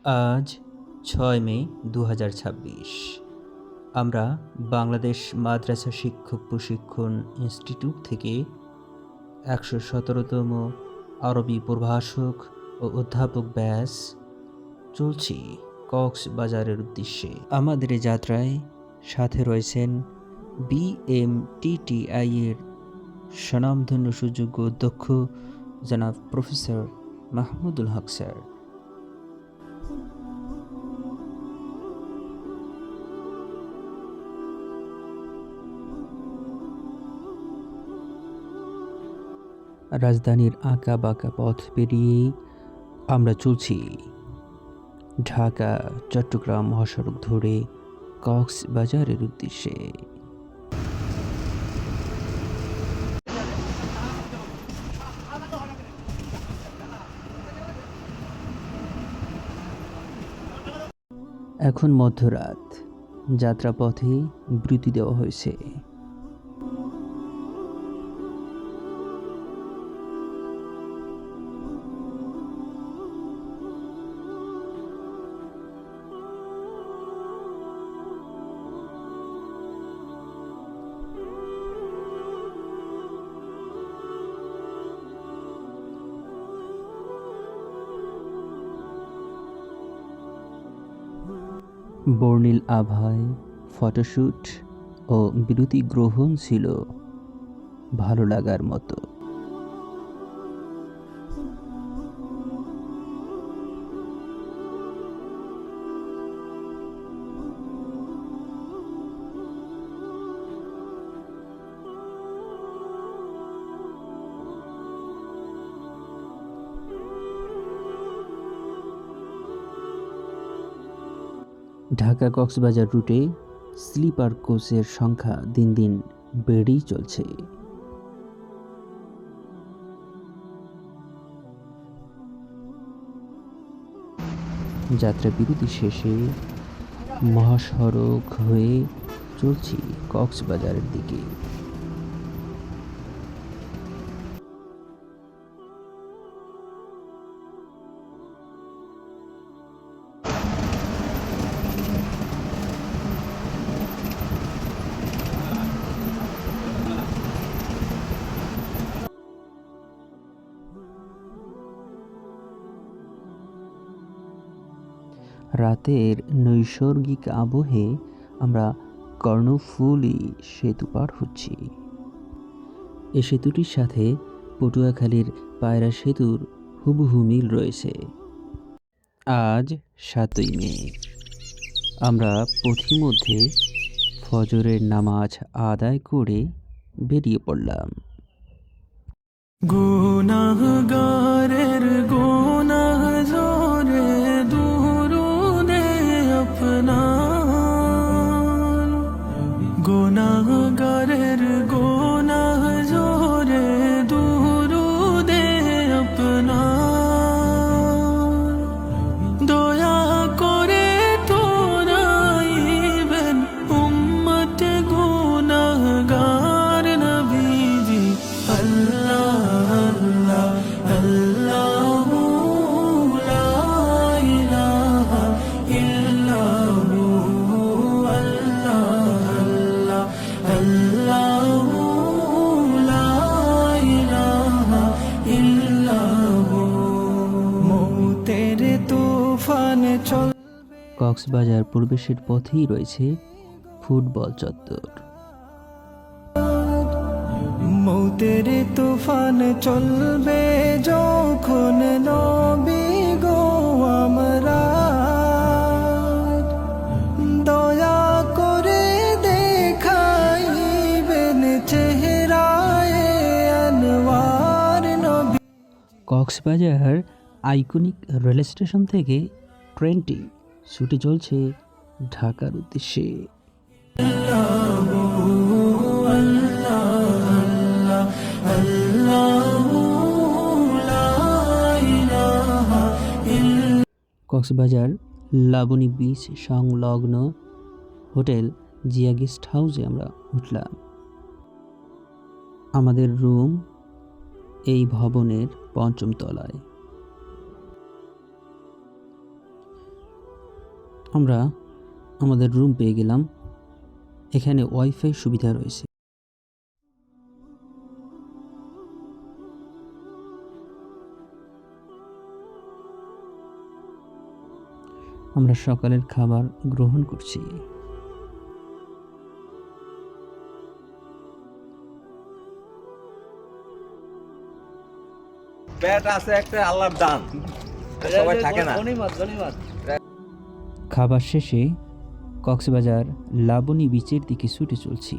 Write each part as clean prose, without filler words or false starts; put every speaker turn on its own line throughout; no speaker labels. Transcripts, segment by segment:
আজ 6 মে 2026। আমরা বাংলাদেশ মাদ্রাসা শিক্ষক প্রশিক্ষণ ইনস্টিটিউট থেকে 117তম আরবি প্রভাষক ও অধ্যাপক ব্যাচ চলছি কক্সবাজারের উদ্দেশ্যে। আমাদের এই যাত্রায় সাথে রয়েছেন বিএমটিটিআই এর স্বনামধন্য সুযোগ্য অধ্যক্ষ জনাব প্রফেসর মাহমুদুল হক স্যার। রাজধানীর আঁকা বাঁকা পথ পেরিয়ে আমরা চলছি ঢাকা চট্টগ্রাম মহাসড়ক ধরে কক্সবাজারের উদ্দেশ্যে। এখন মধ্যরাত, যাত্রাপথে বিরতি দেওয়া হয়েছে। বর্ণিল আভায় ফটোশ্যুট ও বিরতি গ্রহণ ছিল ভালো লাগার মতো। ঢাকা কক্সবাজার রুটে স্লিপার কোচের সংখ্যা দিন দিন বেড়েই চলছে। যাত্রা বিরতি শেষে মহাসড়ক হয়ে চলছি কক্সবাজারের দিকে। রাতের নৈসর্গিক আবহে আমরা কর্ণফুলী সেতু পার হচ্ছি। এ সেতুটির সাথে পটুয়াখালীর পায়রা সেতুর হুবহু মিল রয়েছে। আজ 7ই মে। আমরা পথিমধ্যে ফজরের নামাজ আদায় করে বেরিয়ে পড়লাম।
গুনাহগারের গুনাহ ঝরে দুরুদে আপনার, গুনাহগারের গুনাহ ঝরে দুরুদে আপনার, দয়া করে তোরাইবেন উম্মত গুনাহগার নবীজি। আল্লাহ আল্লাহু লা ইলাহা ইল্লাহু, আল্লাহ আল্লাহু লা ইলাহা ইল্লাহু। মৌতের তুফান চল।
কক্সবাজার প্রবেশের পথেই রয়েছে ফুটবল চত্বর।
মৌতের তুফান চলবে যখন নবী গো আমরা, দয়া করে দেখাইবেন চেহারায়ে আনওয়ার নবী।
কক্সবাজার আইকনিক রেল স্টেশন থেকে ট্রেনটি ছুটে চলছে ঢাকার উদ্দেশ্যে। কক্সবাজার লাবণী বিচ সংলগ্ন হোটেল জিয়া গেস্ট হাউসে আমরা উঠলাম। আমাদের রুম এই ভবনের 5ম তলায়। আমরা আমাদের রুম পেয়ে গেলাম। এখানে ওয়াইফাই সুবিধা রয়েছে। আমরা সকালের খাবার গ্রহণ করছি।
ব্যাট আছে একটা আল্লাহর দান, সবাই থাকে না।
খাবার শেষে কক্সবাজার লাবণী বিচের দিকে ছুটে চলছি।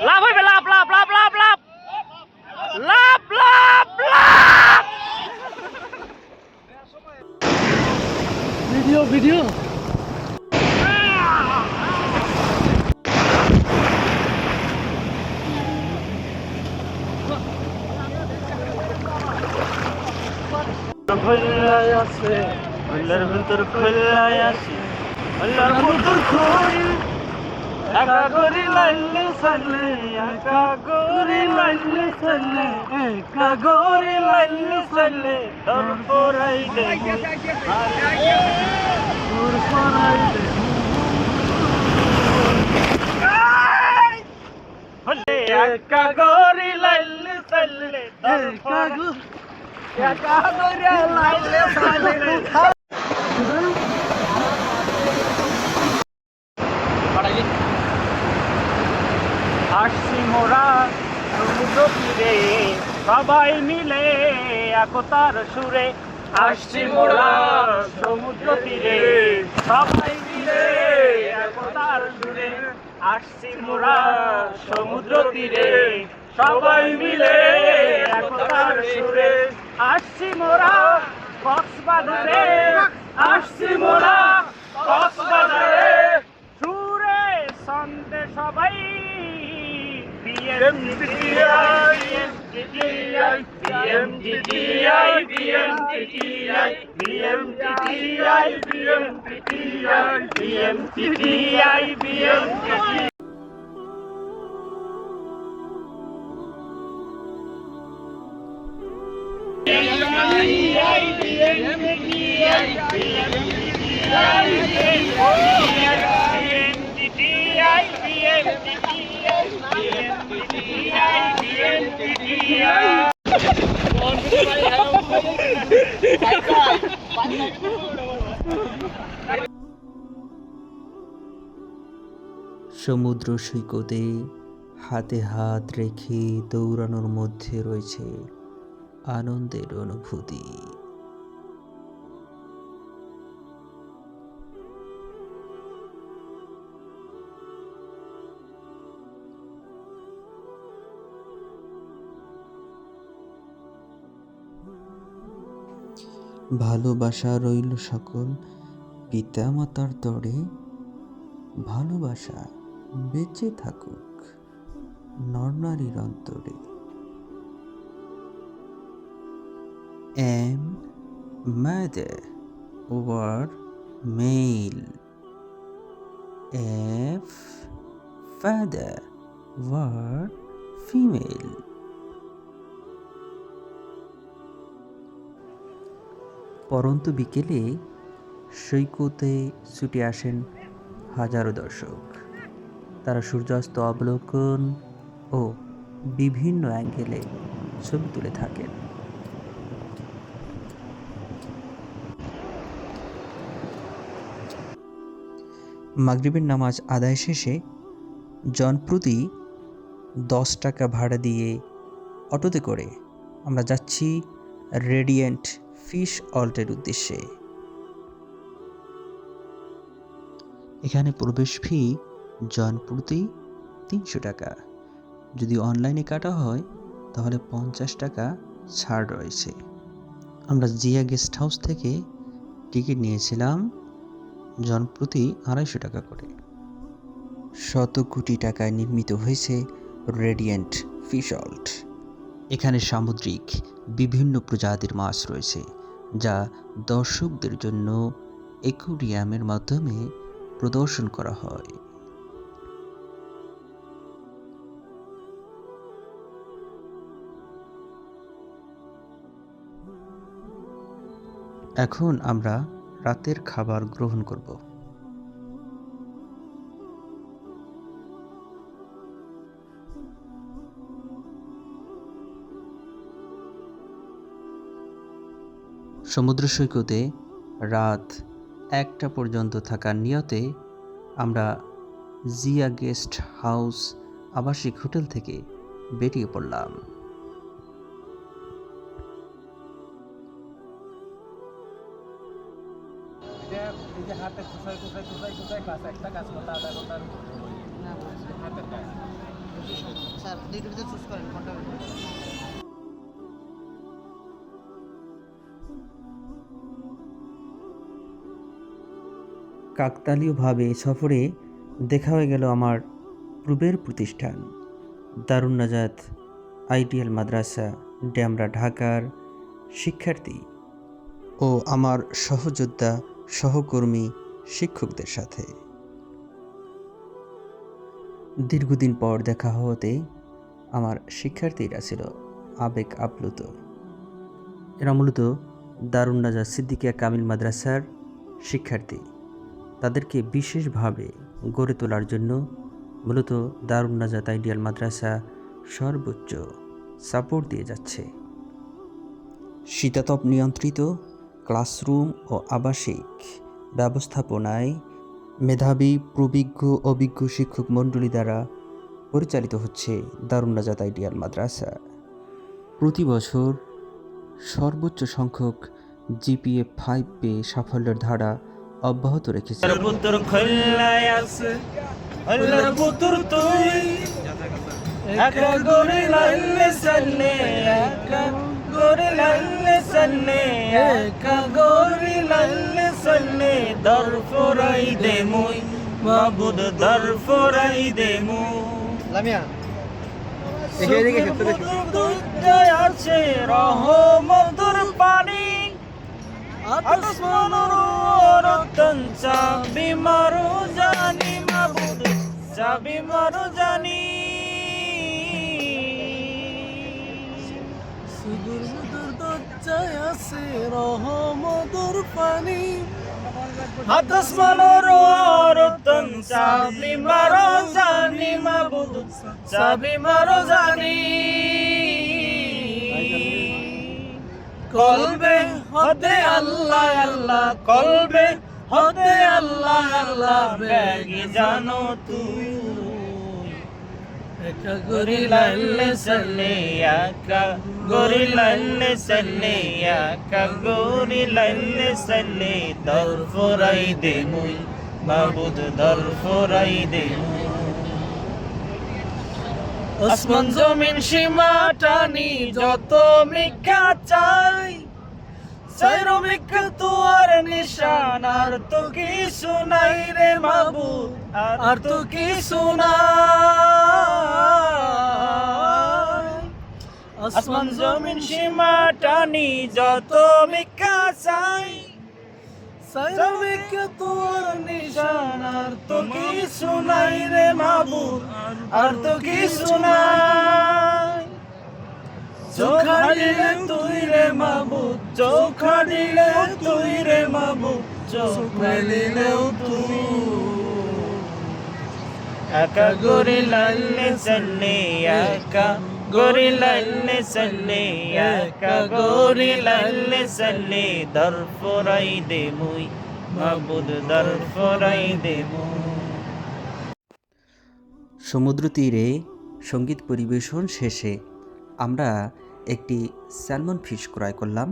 লাভ হইবে, লাভ লাভ লাভ লাভ লাভ লাভ লাভ লাভ। ভিডিও ভিডিও খোলাই আছে, আল্লাহর ভিতর খোলাই আছে, আল্লাহর ভিতর খোলাই। একা গরি লাইলে সালে, একা গরি লাইলে সালে, একা গরি লাইলে সালে, তোর পরাই দে তোর পরাই দে হলে একা গরি লাইলে সালে, একা গরি লাইলে সালে। আসছি মোরা সমুদ্র তীরে, সবাই মিলে একতার সুরে। আসছি মোরা সমুদ্র তীরে, সবাই মিলে একতার সুরে। আসছি মোরা সমুদ্র তীরে, সবাই মিলে একতার সুরে। আসছি মোরা কক্সবাজারে, আসছি মোরা কক্সবাজারে, সুরে সন্ধে সবাই BMTTI, BMTTI, BMTTI, BMTTI, BMTTI, BMTTI, BMTTI, BMTTI.
সমুদ্র সৈকতে হাতে হাত রেখে দৌড়ানোর মধ্যে রয়েছে আনন্দের অনুভূতি। ভালোবাসা রইল সকল পিতা মাতার তরে, ভালোবাসা বেঁচে থাকুক নরনারীর অন্তরে। M mother word male, F father word female. পরন্তু বিকেলে সৈকতে ছুটে আসেন হাজারো দর্শক। তারা সূর্যাস্ত অবলোকন ও বিভিন্ন অ্যাঙ্গেলে ছবি তুলে থাকেন। মাগরিবের নামাজ আদায় শেষে জনপ্রতি 10 টাকা ভাড়া দিয়ে অটোতে করে আমরা যাচ্ছি রেডিয়েন্ট ফিশ অল্টের উদ্দেশ্যে। এখানে প্রবেশ ফি জনপ্রতি 300 টাকা। যদি অনলাইনে কাটা হয় তাহলে 50 টাকা ছাড় রয়েছে। আমরা জিয়া গেস্ট হাউস থেকে টিকিট নিয়েছিলাম জনপ্রতি 250 টাকা করে। শত কোটি টাকায় নির্মিত হয়েছে রেডিয়েন্ট ফিশ অল্ট। এখানে সামুদ্রিক বিভিন্ন প্রজাতির মাছ রয়েছে, যা দর্শকদের জন্য অ্যাকুরিয়ামের মাধ্যমে প্রদর্শন করা হয়। এখন আমরা রাতের খাবার গ্রহণ করব। সমুদ্র সৈকতে রাত 1টা পর্যন্ত থাকার নিয়তে আমরা জিয়া গেস্ট হাউস আবাসিক হোটেল থেকে বেরিয়ে পড়লাম। কাকতালীয়ভাবে সফরে দেখা হয়ে গেল আমার পূর্বের প্রতিষ্ঠান দারুন নাজাত আইডিয়াল মাদ্রাসা ড্যামরা ঢাকার শিক্ষার্থী ও আমার সহযোদ্ধা সহকর্মী শিক্ষকদের সাথে। দীর্ঘদিন পর দেখা হতে আমার শিক্ষার্থীরা ছিল আবেগ আপ্লুত। এরা মূলত দারুন নাজাত সিদ্দিকিয়া কামিল মাদ্রাসার শিক্ষার্থী। তাদেরকে বিশেষভাবে গড়ে তোলার জন্য মূলত দারুন নাজাত আইডিয়াল মাদ্রাসা সর্বোচ্চ সাপোর্ট দিয়ে যাচ্ছে। শীতাতপ নিয়ন্ত্রিত ক্লাসরুম ও আবাসিক ব্যবস্থাপনায় মেধাবী প্রবিজ্ঞ অভিজ্ঞ শিক্ষক মণ্ডলী দ্বারা পরিচালিত হচ্ছে দারুন নাজাত আইডিয়াল মাদ্রাসা। প্রতি বছর সর্বোচ্চ সংখ্যক জিপিএ 5 পেয়ে সাফল্যের ধারা অব্যাহত রেখেছে।
পুত্র খোল্লায় আছে আল্লাহর পুত্র তুই একা করে লাইলে সাল্লে একা করে লাইলে সাল্লে একা করে লাইলে সাল্লে দর ফরাই দে মুই মাবুদ দর ফরাই দে মুই লামিয়া এদিকে জয় আছে রহমতের পানি আসমানের রতন চাবি মারো জানি মাবুদ চাবি মারো জানি সুদূর সুদূর দরজায় আছে রহমতের পানি আসমানের রতন চাবি মারো জানি মাবুদ চাবি মারো জানি কলবে হতে আল্লাহ আল্লাহ কলবে হতে আল্লাহ আল্লাহ বেগে জানো তুই একা গরি লাইলে সাল্লে একা গরি লাইলে সাল্লে একা গরি লাইলে সাল্লে দর ফরাই দে মুই মাবুদ দর ফরাই দে মুই আসমান জমিন সীমা টানি যত মিকা চাই সাইরো মিকা তোর নিশান আর তো কিছু নাই রে মাবুদ আর তো কিছু নাই আসমান জমিন সীমা টানি যত মিকা চাই সাইরো মিকা তোর নিশান আর তো কিছু নাই রে মাবুদ আর তো কিছু নাই চোখা দিলে তুই রে মাবুদ চোখা দিলে তুই রে মাবুদ চোখ মেলিলেও তুই একা গরি লাইলে সাল্লে একা গরি লাইলে সাল্লে একা গরি লাইলে সাল্লে দর ফরাই দে মুই মাবুদ দর ফরাই দে মুই।
সমুদ্র তীরে সঙ্গীত পরিবেশন শেষে আমরা একটি স্যালমন ফিশ ক্রয় করলাম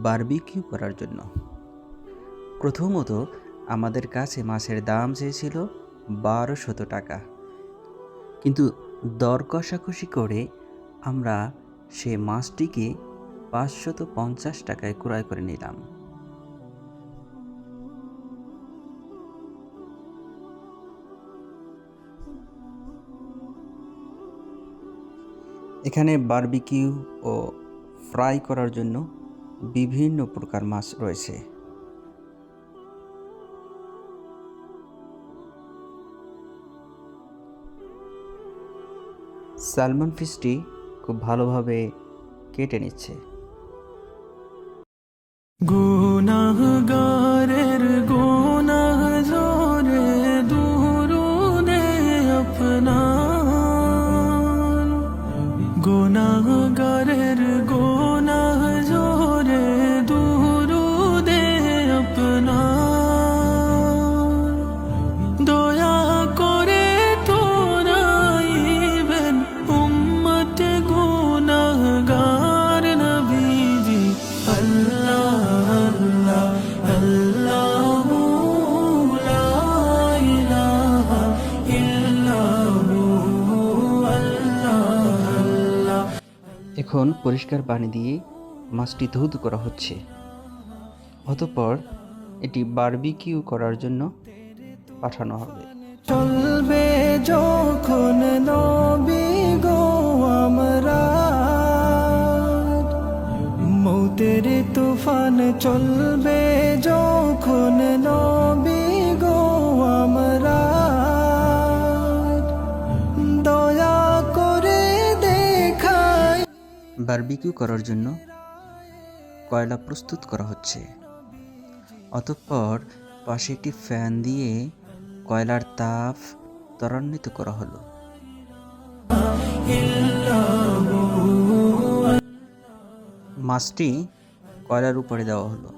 বারবিকিউ করার জন্য। প্রথমত আমাদের কাছে মাছের দাম চেয়েছিল 1200 টাকা, কিন্তু দর কষাকষি করে আমরা সে মাছটিকে 550 টাকায় ক্রয় করে নিলাম। এখানে বারবিকিউ ও ফ্রাই করার জন্য বিভিন্ন প্রকার মাছ রয়েছে। স্যালমন ফিশটি খুব ভালোভাবে কেটে নিচ্ছে।
গুনা
এখন পরিষ্কার পানি দিয়ে মাছটি ধৌত করা হচ্ছে। অতঃপর এটি বারবিকিউ করার জন্য পাঠানো হবে।
চলবে যখন নবী গো আমরা, মৌতের তুফান চলবে যখন নবী গো আমরা, দয়া করে দেখাই।
বারবিকিউ করার জন্য কয়লা প্রস্তুত করা হচ্ছে। অতঃপর পাশে একটি ফ্যান দিয়ে কয়লার তাপ ত্বরান্বিত করা হলো। মাছটি কয়লার উপরে দেওয়া হলো।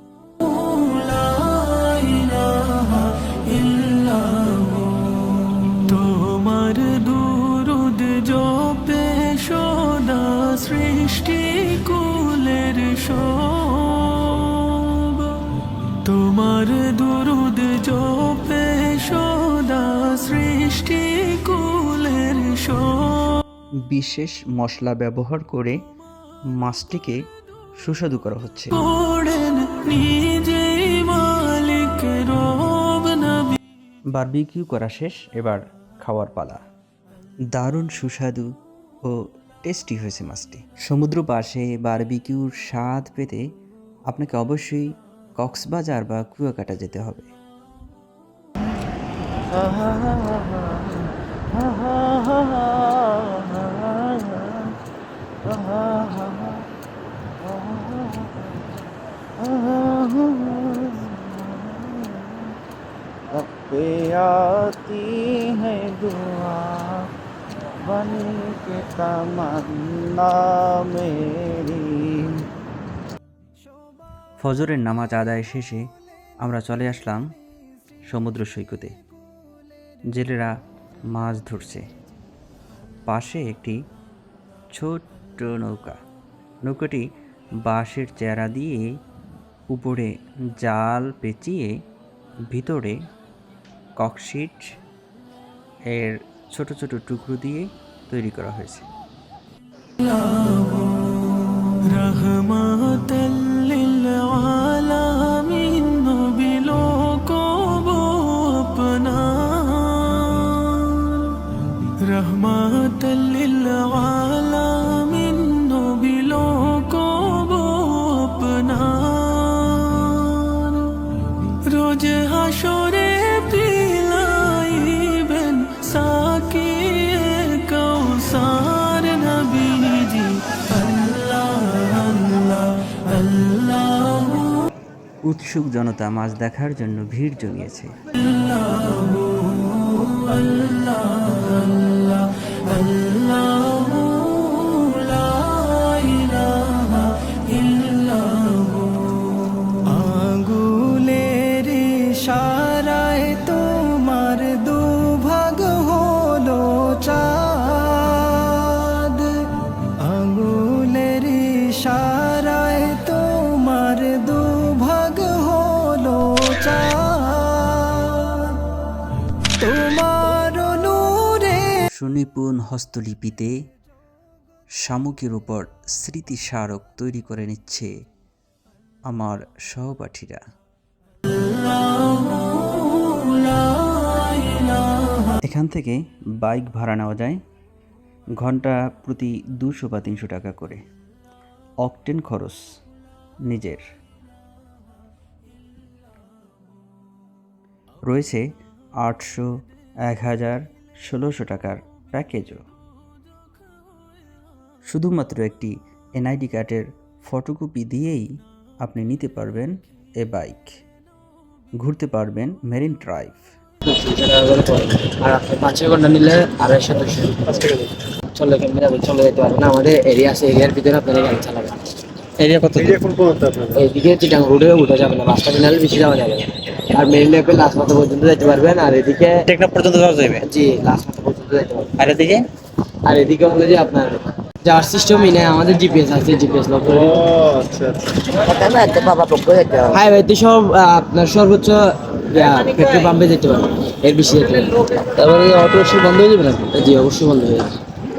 তোমার দুরুদ জপে সদা সৃষ্টি কুলের সব, তোমার দুরুদ জপে সদা সৃষ্টি কুলের সব।
বিশেষ মশলা ব্যবহার করে মাছটিকে সুস্বাদু করা হচ্ছে।
পড়েন নিজেই মালিক রব নবী।
বারবিকিউ করা শেষ, এবার খাওয়ার পালা। দারুণ সুস্বাদু ও টেস্টি হয়েছে মাছটি। সমুদ্র পাশে বারবিকিউর স্বাদ পেতে আপনাকে অবশ্যই কক্সবাজার বা কুয়াকাটা যেতে হবে।
पे आती है दुआ बन के तमन्ना मेरी।
ফজরের নামাজ আদায় শেষে আমরা চলে আসলাম সমুদ্র সৈকতে। জেলেরা মাছ ধরছে। পাশে একটি ছোট্ট নৌকাটি বাঁশের চেরা দিয়ে উপরে জাল পেঁচিয়ে ভিতরে ককশিট এর ছোট ছোট টুকরো দিয়ে তৈরি করা হয়েছে।
রহমাতাল লিল আলামিন নবী লোকো वो अपना, রহমাতাল লিল আলামিন নবী লোকো वो अपना, রোজ হাশরে পিলাইবেন সাকিয়ে কৌসার নবীজি।
উৎসুক জনতা মাছ দেখার জন্য ভিড় জমিয়েছে।
আঙ্গুলের ইশারায় তোমার দুভাগ হলো চাঁদ, আঙ্গুলের ইশারায় তোমার দুভাগ হলো চাঁদ, তোমার নূরে
সুনিপুণ হস্তলিপিতে শামুকের উপর স্মৃতি স্মারক তৈরি করে নিচ্ছে আমার সহপাঠীরা। এখান থেকে বাইক ভাড়া নেওয়া যায় ঘন্টা প্রতি 200 বা 300 টাকা করে। অকটেন খরচ নিজের। রয়েছে 800, 1000, 1600 টাকার প্যাকেজও। শুধুমাত্র একটি এনআইডি কার্ডের ফটোকপি দিয়েই আপনি নিতে পারবেন এ বাইক। ঘুরতে পারবেন মেরিন ড্রাইভ।
আর আপনি 5 ঘন্টা নিলে 250 চলে কেমন যাবে, চলে যেতে পারবেন না। আমাদের এরিয়া আছে, এরিয়ার ভিতরে আপনারা গাড়ি চালাবেন।
এরিয়া কত? এরিয়া কোন পর্যন্ত আপনাদের?
এইদিকে চিটাং রোডে উঠে যাবেন না, রাস্তা দিনালে বেশি যাওয়া যাবে না। আর মেরিন লেভেল লাস্ট মাথা পর্যন্ত যেতে পারবেন। আর এদিকে
টেকনাফ পর্যন্ত যাওয়া যাবে?
জি, লাস্ট মাথা পর্যন্ত যেতে পারবেন।
আর এদিকে?
আর এদিকে হলো যে আপনার যাওয়ার সিস্টেমই নেই, আমাদের জিপিএস আছে, জিপিএস লক করে।
আচ্ছা
হাইওয়েতে সব আপনার সর্বোচ্চ পেট্রোল পাম্পে যেতে পারবেন, এর বেশি যেতে পারবেন। তারপরে অটো বন্ধ হয়ে যাবে না? জি, অবশ্যই বন্ধ হয়ে যাবে।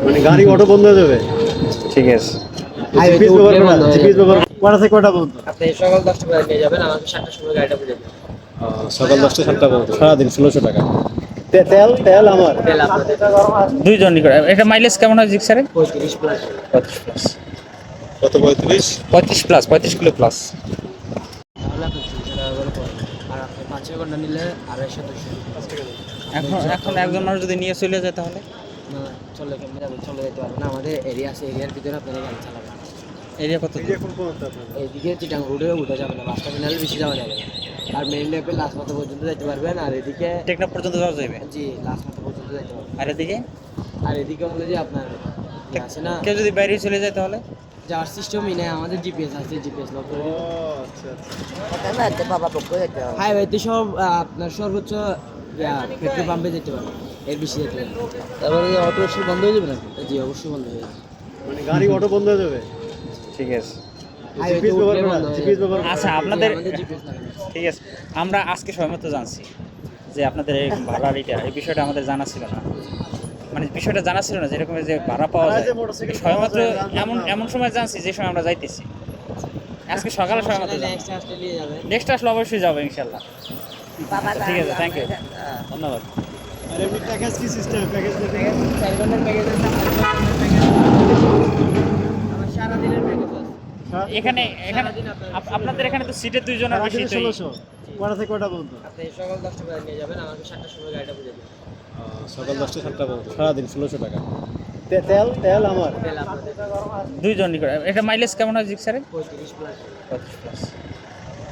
মানে গাড়ি অটো বন্ধ হয়ে যাবে? ঠিক আছে।
হাইওয়ে তো উঠলে বন্ধ হয়ে যাবে।
কটা থেকে কটা পর্যন্ত?
আপনি সকাল 10টা বাজে নিয়ে যাবেন, আমাকে 7টার সময় গাড়িটা বুঝে দেবেন।
সকাল 10টা 7টা পর্যন্ত, সারাদিন 1600 টাকা। তেল তেল আমার
তেল আপনাদের
দুইজনই করে। এটা মাইলেজ কেমন হয় জিক্সারের?
35 প্লাস।
35 প্লাস।
কত 35?
35 প্লাস, 35 কিলো প্লাস।
তাহলে আপনি 300 টাকা করে পড়বে। আর আপনি 5-6 ঘন্টা নিলে 250-200।
এখন একজন মানুষ যদি নিয়ে চলে যায় তাহলে
না, চলে কেমনে যাবে? চলে যেতে পারবে না, আমাদের এরিয়া আছে, এরিয়ার ভিতরে আপনারা গাড়ি চালাবেন।
এরিয়া কত দূর?
এখন কোন আপনার?
এইদিকে চিটাং রোডে উঠে যাবে না, বাস টার্মিনালে বেশি যাওয়া যাবে না। আর মেইন ল্যাপে লাস্ট মাথা পর্যন্ত যেতে পারবেন। আর এদিকে
টেকনাফ পর্যন্ত যাওয়া যাবে।
জি লাস্ট মাথা পর্যন্ত যেতে পারবেন।
আর এদিকে
আর এদিকে হলো যে আপনার ইয়ে আছে না,
কেউ যদি বাইরে চলে যায় তাহলে
যাওয়ার সিস্টেমই নেই, আমাদের জিপিএস আছে, জিপিএস লক করে দিতে। হাইওয়েতে সব আপনার সর্বোচ্চ পেট্রোল পাম্পে যেতে পারবে, এর বেশি যেতে পারবে।
তারপরে অটো রিক্সা বন্ধ হয়ে যাবে নাকি?
জি অবশ্যই বন্ধ হয়ে যাবে।
মানে গাড়ি অটো বন্ধ হয়ে যাবে?
ঠিক আছে।
হাইওয়েতে
জিপিএস
উঠলে
ব্যবহার
বন্ধ
করা,
হয়ে
জিপিএস
যাবে।
ব্যবহার করা।
আচ্ছা,
জি,
আপনাদের
আমাদের জিপিএস লাগানো আছে।
ঠিক আছে। আমরা আজকে সময়মতো জানছি যে আপনাদের এই ভাড়ার এই বিষয়টা আমাদের জানা ছিল না। মানে বিষয়টা জানা ছিল না, যেরকম যে ভাড়া পাওয়া যায় সময়মাত্র এমন সময় জানছি যে সময় আমরা যাইতেছি। আজকে সকালে সময়মতো জানছি।
নেক্সট আসলে নিয়ে যাবে।
নেক্সট আসলে অবশ্যই যাবো ইনশাল্লাহ। ঠিক আছে, থ্যাংক ইউ, ধন্যবাদ।
আর এমনি প্যাকেজ কি সিস্টেম? প্যাকেজ
4 ঘন্টার প্যাকেজ আছে, 8 ঘন্টার প্যাকেজ আছে, আমার সারা দিনের প্যাকেজ আছে।
এখানে আপনাদের এখানে তো সিটে দুইজনের বেশি তো
1600। কটা থেকে কটা পর্যন্ত?
আপনি সকাল 10টা বাজে নিয়ে যাবেন, আমাকে 7টার সময় গাড়িটা বুঝে দেবেন।
সকাল 10টা 7টা পর্যন্ত, সারাদিন 1600 টাকা। তেল তেল আমার
তেল আপনাদের
দুইজনই করে। এটা মাইলেজ কেমন হয় জিক্সারের?
35 প্লাস।
35 প্লাস।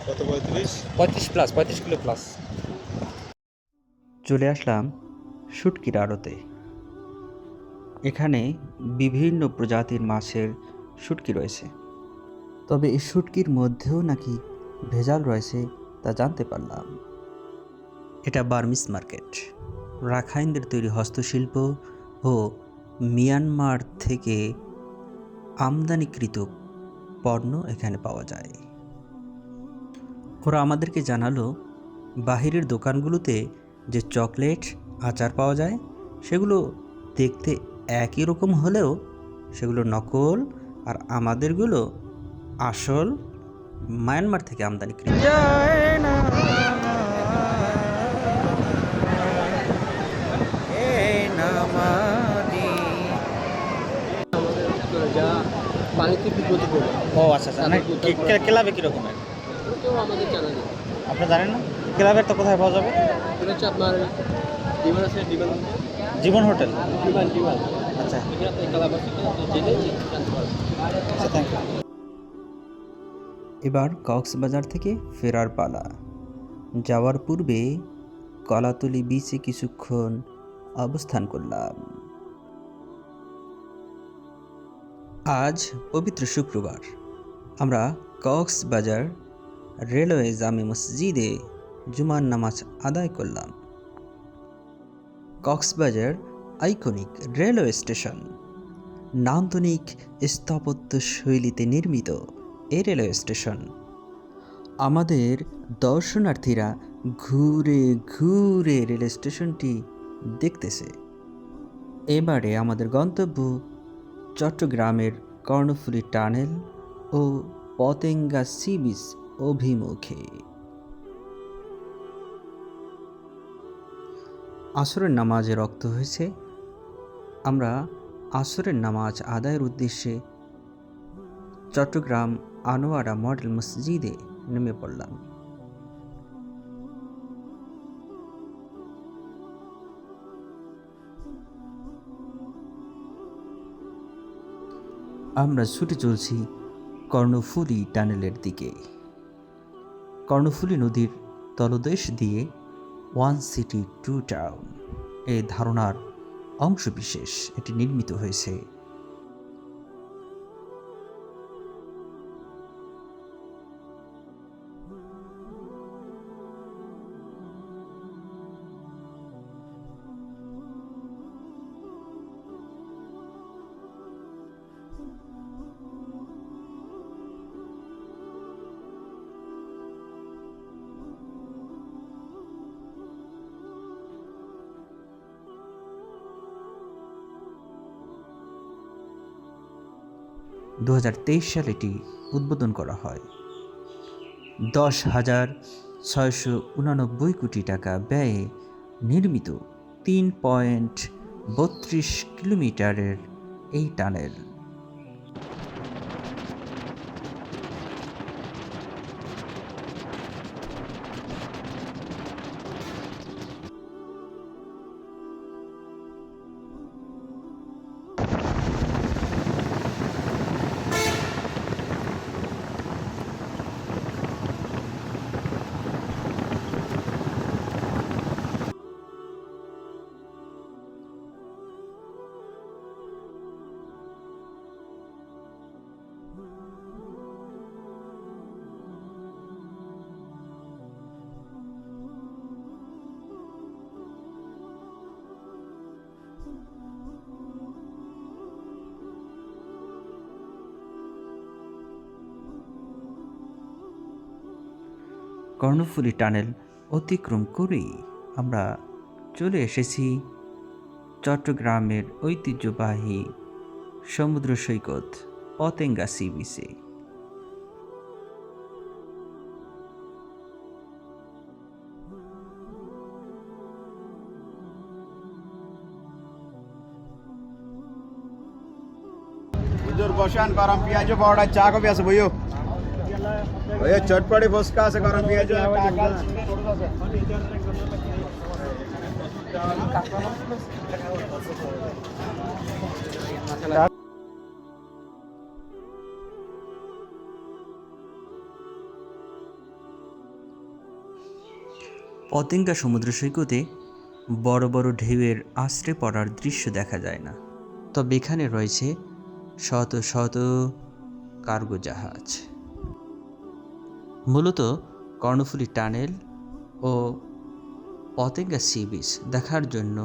কত 35?
35 প্লাস, 35 কিলো প্লাস। চলে আসলাম শুটকির আড়তে। এখানে বিভিন্ন প্রজাতির মাছের শুটকি রয়েছে, তবে এই শুটকির মধ্যেও নাকি ভেজাল রয়েছে তা জানতে পারলাম। এটা বার্মিস মার্কেট। রাখাইনদের তৈরি হস্তশিল্প ও মিয়ানমার থেকে আমদানিকৃত পণ্য এখানে পাওয়া যায়। ওরা আমাদেরকে জানালো বাহিরের দোকানগুলোতে যে চকলেট, আচার পাওয়া যায় সেগুলো দেখতে একই রকম হলেও সেগুলো নকল, আর আমাদেরগুলো আসল মায়ানমার থেকে আমদানিকৃত।
যা বাড়িতে বিপদে পড়বে,
ও আচ্ছা আচ্ছা, মানে ক্লাবে কীরকমের
তো আমাদের জানা নেই।
আপনি জানেন না? ক্লাবের তো কোথায় পাওয়া যাবে?
এটা হচ্ছে আপনার ডিমান্ড আছে, ডিমান্ড
জীবন হোটেল।
ডিমান্ড ডিমান্ড
আচ্ছা
এখানে আপনি কালাবাস জেনে জানতে পারবেন।
আচ্ছা, থ্যাংক ইউ। এবার কক্সবাজার থেকে ফেরার পালা। যাওয়ার পূর্বে কলাতলি বিচে কিছুক্ষণ অবস্থান করলাম। আজ পবিত্র শুক্রবার। আমরা কক্সবাজার রেলওয়ে জামে মসজিদে জুমার নামাজ আদায় করলাম। Cox's Bazar iconic railway station. নান্দনিক স্থাপত্য শৈলীতে নির্মিত এই রেলওয়ে স্টেশন আমাদের দর্শনার্থীরা ঘুরে ঘুরে রেল স্টেশনটি দেখতেছে। এবারে আমাদের গন্তব্য চট্টগ্রামের কর্ণফুলী টানেল ও পতেঙ্গা সি বিচ অভিমুখে। আসরের নামাজে রক্ত হয়েছে। আমরা আসরের নামাজ আদায়ের উদ্দেশ্যে চট্টগ্রাম আনোয়ারা মডেল মসজিদে নেমে পড়লাম। আমরা ছুটে চলছি কর্ণফুলী টানেলের দিকে। কর্ণফুলী নদীর তলদেশ দিয়ে ওয়ান সিটি টু টাউন এই ধারণার অংশবিশেষ এটি নির্মিত হয়েছে।
2023 সালে এটি উদ্বোধন করা হয়। 10,689 কোটি টাকা ব্যয়ে নির্মিত 3.32 কিলোমিটারের এই টানেল কর্ণফুলী টানেল অতিক্রম করেই আমরা চলে এসেছি চট্টগ্রামের ঐতিহ্যবাহী সমুদ্র সৈকত পতেঙ্গা সি বিচে।
হুজুর বসান, গরম পেঁয়াজ পাউডার চা কফি আছে বইও ওই চটপটি ফুচকা আছে, গরম পেঁয়াজ
পতেঙ্গা সমুদ্র সৈকতে বড় বড় ঢেউয়ের আশ্রে পড়ার দৃশ্য দেখা যায় না, তবে এখানে রয়েছে শত শত কার্গো জাহাজ। মূলত কর্ণফুলী টানেল ও পতেঙ্গা সি বিচ দেখার জন্য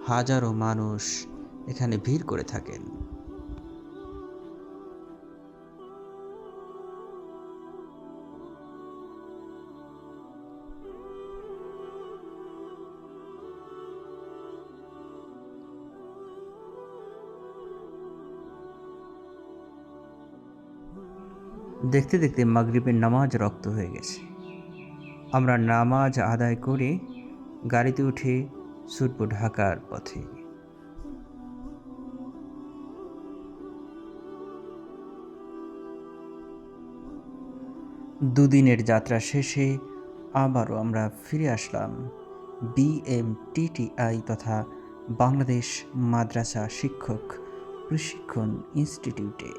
হাজারো মানুষ এখানে ভিড় করে থাকেন। দেখতে দেখতে মাগরিবের নামাজ রক্ত হয়ে গেছে। আমরা নামাজ আদায় করে গাড়িতে উঠে ছুটব ঢাকার পথে। দুদিনের যাত্রা শেষে আবারও আমরা ফিরে আসলাম BMTTI তথা বাংলাদেশ মাদ্রাসা শিক্ষক প্রশিক্ষণ ইনস্টিটিউটে।